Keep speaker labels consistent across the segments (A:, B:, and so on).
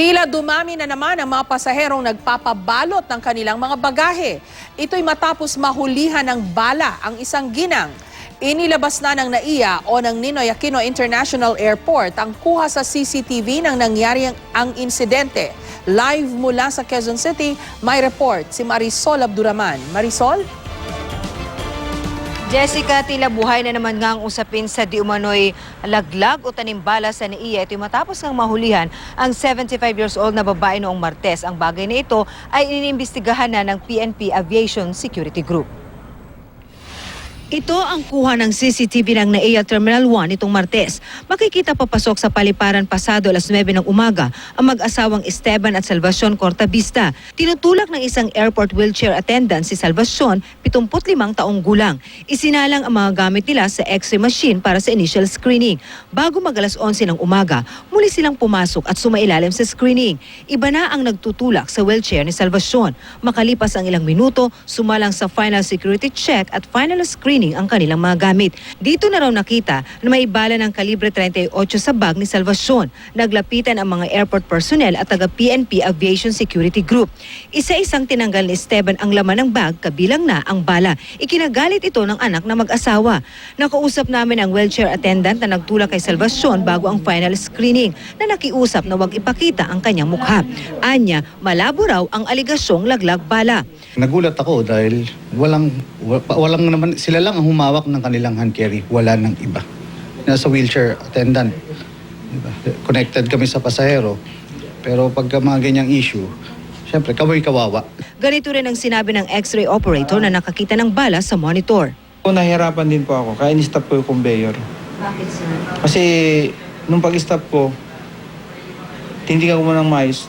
A: Tila dumami na naman ang mga pasaherong nagpapabalot ng kanilang mga bagahe. Ito'y matapos mahulihan ng bala ang isang ginang. Inilabas na ng NAIA o ng Ninoy Aquino International Airport ang kuha sa CCTV ng nangyari ang insidente. Live mula sa Quezon City, may report si Marisol Abduraman. Marisol?
B: Jessica, tila buhay na naman nga ang usapin sa di umano'y laglag o tanimbala sa NAIA. Ito matapos ngang mahulihan ang 75 years old na babae noong Martes. Ang bagay na ito ay iniimbestigahan na ng PNP Aviation Security Group. Ito ang kuha ng CCTV ng NAIA Terminal 1 itong Martes. Makikita papasok sa paliparan pasado alas 9 ng umaga ang mag-asawang Esteban at Salvacion Cortavista. Tinutulak ng isang airport wheelchair attendant si Salvacion, 75 taong gulang. Isinalang ang mga gamit nila sa X-ray machine para sa initial screening. Bago mag-alas 11 ng umaga, muli silang pumasok at sumailalim sa screening. Iba na ang nagtutulak sa wheelchair ni Salvacion. Makalipas ang ilang minuto, sumalang sa final security check at final screening ang kanilang mga gamit. Dito na raw nakita na may bala ng kalibre 38 sa bag ni Salvacion. Naglapitan ang mga airport personnel at taga-PNP Aviation Security Group. Isa-isang tinanggal ni Esteban ang laman ng bag, kabilang na ang bala. Ikinagalit ito ng anak na mag-asawa. Nakausap namin ang wheelchair attendant na nagtulak kay Salvacion bago ang final screening na nakiusap na huwag ipakita ang kanyang mukha. Anya, malabo raw ang aligasyong laglag bala.
C: Nagulat ako dahil walang naman, sila lang ang humawak ng kanilang hand carry, wala nang iba. Nasa wheelchair attendant, diba? Connected kami sa pasahero, pero pagka mga ganyang issue, syempre kawawa.
B: Ganito rin ang sinabi ng X-ray operator na nakakita ng bala sa monitor.
D: Nahirapan din po ako, kaya in-stop ko yung conveyor.
B: Bakit, sir?
D: Kasi nung pag-stop ko, tindigan ko muna ng maayos,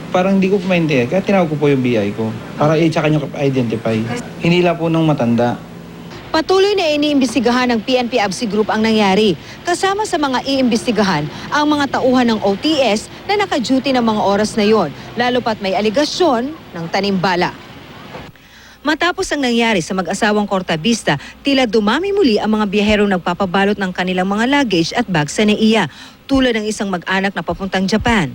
D: parang hindi ko po maintindihan, kaya tinawag ko po yung BI ko para i-check nyo identify. Hinila po ng matanda.
B: Patuloy na iniimbestigahan ng PNP ABSI Group ang nangyari. Kasama sa mga iimbestigahan ang mga tauhan ng OTS na naka-duty ng mga oras na yon, lalo pat may aligasyon ng tanimbala. Matapos ang nangyari sa mag-asawang Cortavista, tila dumami muli ang mga biyaherong nagpapabalot ng kanilang mga luggage at bag sa NAIA, tulad ng isang mag-anak na papuntang Japan.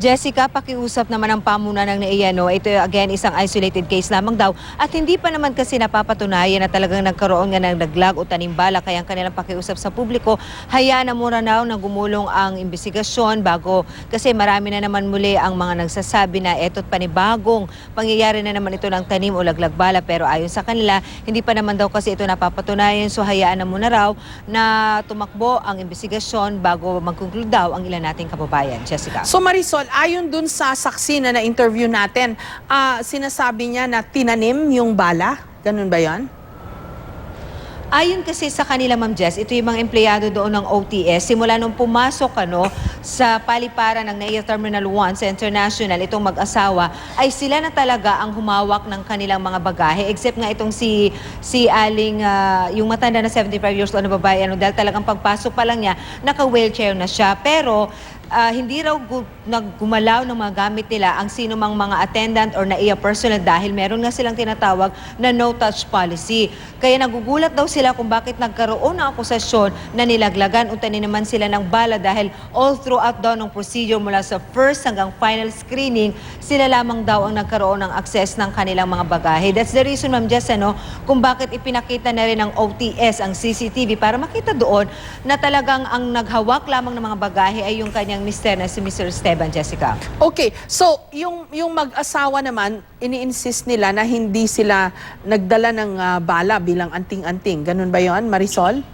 B: Jessica, pakiusap naman ang pamunan ng NAIA, no? Ito again isang isolated case lamang daw at hindi pa naman kasi napapatunayan na talagang nagkaroon nga ng laglag o tanimbala, kaya ang kanilang pakiusap sa publiko, hayaan na muna na gumulong ang investigasyon bago, kasi marami na naman muli ang mga nagsasabi na eto't panibagong pangyayari na naman ito ng tanim o laglag bala, pero ayon sa kanila, hindi pa naman daw kasi ito napapatunayan, so hayaan na muna raw na tumakbo ang investigasyon bago mag-conclude daw ang ilan nating kababayan. Jessica.
A: So Marisol, ayon dun sa saksi na na-interview natin, sinasabi niya na tinanim yung bala? Ganun ba yan?
B: Ayon kasi sa kanila, Ma'am Jess, ito yung mga empleyado doon ng OTS. Simula nung pumasok sa paliparan ng NAIA Terminal 1 sa International, itong mag-asawa, ay sila na talaga ang humawak ng kanilang mga bagahe. Except nga itong si Aling, yung matanda na 75 years old na babae, dahil talagang pagpasok pa lang niya, naka-wheelchair na siya. Pero hindi raw naggumalaw ng mga gamit nila ang sino mang mga attendant or NAIA personnel dahil meron nga silang tinatawag na no-touch policy. Kaya nagugulat daw sila kung bakit nagkaroon ng akusasyon na nilaglagan o naman sila ng bala dahil all throughout daw ng procedure mula sa first hanggang final screening, sila lamang daw ang nagkaroon ng access ng kanilang mga bagahe. That's the reason, Ma'am Jess, kung bakit ipinakita na rin ng OTS ang CCTV para makita doon na talagang ang naghawak lamang ng mga bagahe ay yung kanyang mister na si Mr. Esteban, Jessica.
A: Okay, so yung mag-asawa naman, ini-insist nila na hindi sila nagdala ng bala bilang anting-anting. Ganun ba yon, Marisol?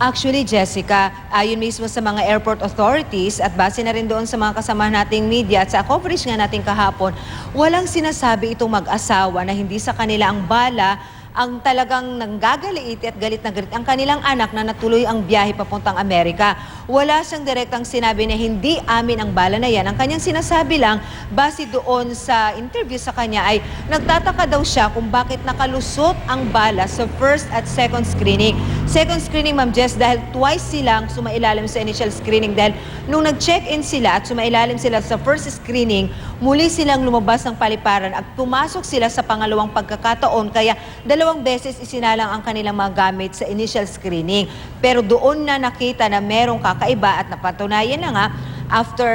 B: Actually, Jessica, ayon mismo sa mga airport authorities at base na rin doon sa mga kasama nating media at sa coverage nga natin kahapon, walang sinasabi itong mag-asawa na hindi sa kanila ang bala ang talagang nanggagaliit at galit na galit ang kanilang anak na natuloy ang biyahe papuntang Amerika. Wala siyang direktang sinabi na hindi amin ang bala na yan. Ang kanyang sinasabi lang, base doon sa interview sa kanya, ay nagtataka daw siya kung bakit nakalusot ang bala sa first at second screening. Second screening, Ma'am Jess, dahil twice silang sumailalim sa initial screening dahil nung nag-check-in sila at sumailalim sila sa first screening, muli silang lumabas ng paliparan at pumasok sila sa pangalawang pagkakataon kaya 2 beses isinalang ang kanilang mga gamit sa initial screening. Pero doon na nakita na merong kakaiba at napatunayan na nga after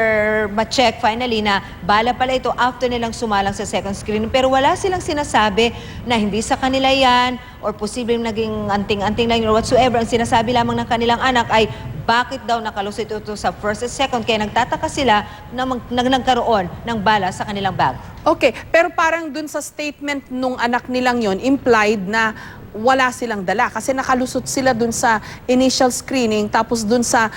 B: ma-check finally na bala pala ito after nilang sumalang sa second screening. Pero wala silang sinasabi na hindi sa kanila yan or posibleng naging anting-anting lang or whatsoever. Ang sinasabi lamang ng kanilang anak ay bakit daw nakalusot ito sa first at second. Kaya nagtataka sila na nagkaroon ng bala sa kanilang bag.
A: Okay, pero parang dun sa statement nung anak nilang yon implied na wala silang dala kasi nakalusot sila dun sa initial screening tapos dun sa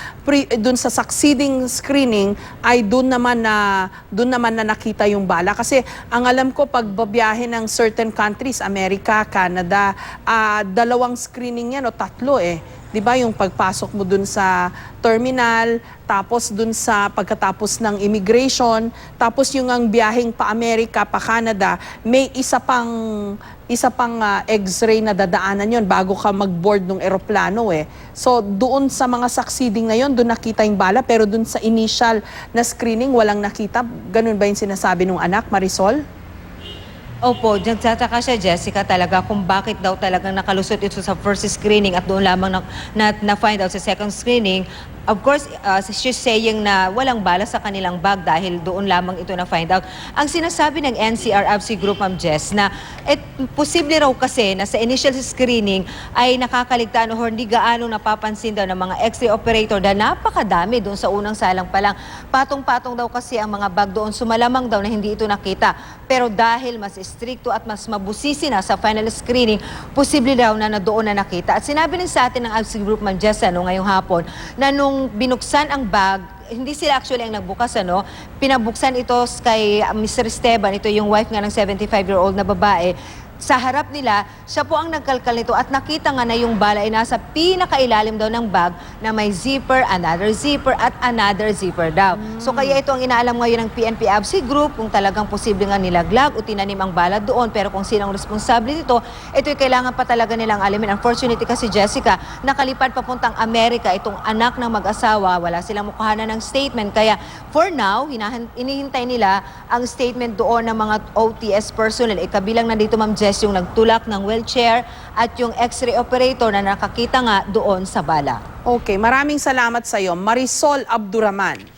A: succeeding screening ay dun naman na nakita yung bala kasi ang alam ko pag babiyahe ng certain countries, America, Canada, 2 screening yan o 3 Di ba yung pagpasok mo dun sa terminal, tapos dun sa pagkatapos ng immigration, tapos yung ang biyaheng pa Amerika, pa Canada, may isa pang X-ray na dadaanan yon bago ka mag-board ng eroplano So doon sa mga succeeding na yon, doon nakita yung bala, pero doon sa initial na screening, walang nakita. Ganun ba yung sinasabi ng anak, Marisol?
B: Opo, nagtataka siya, Jessica, talaga kung bakit daw talagang nakalusot ito sa first screening at doon lamang na-find out sa second screening. Of course, she's saying na walang bala sa kanilang bag dahil doon lamang ito na-find out. Ang sinasabi ng NCR-ABSI Group, Ma'am Jess, na posible raw kasi na sa initial screening ay nakakaligtaan o hindi gaano napapansin daw ng mga X-ray operator na napakadami doon sa unang salang pa lang. Patong-patong daw kasi ang mga bag doon, sumalamang daw na hindi ito nakita. Pero dahil mas stricto at mas mabusisi na sa final screening, posible daw na doon na nakita. At sinabi rin sa atin ng ABSI Group, Ma'am Jess, ngayong hapon, na nung binuksan ang bag, hindi sila actually ang nagbukas, pinabuksan ito kay Mr. Esteban, ito yung wife nga ng 75-year-old na babae. Sa harap nila, siya po ang nagkalkal nito at nakita nga na yung bala ay nasa pinakailalim daw ng bag na may zipper, another zipper at another zipper daw. So kaya ito ang inaalam ngayon ng PNP-ABSI Group kung talagang posible nga nilaglag o tinanim ang bala doon, pero kung sinong responsable nito, ito'y kailangan pa talaga nilang alamin. Unfortunately kasi, Jessica, nakalipad papuntang Amerika itong anak ng mag-asawa, wala silang mukuhanan ng statement. Kaya for now, inihintay nila ang statement doon ng mga OTS personnel. Kabilang na dito, Ma'am Jess, yung nagtulak ng wheelchair at yung X-ray operator na nakakita nga doon sa bala.
A: Okay, maraming salamat sa iyo, Marisol Abduraman.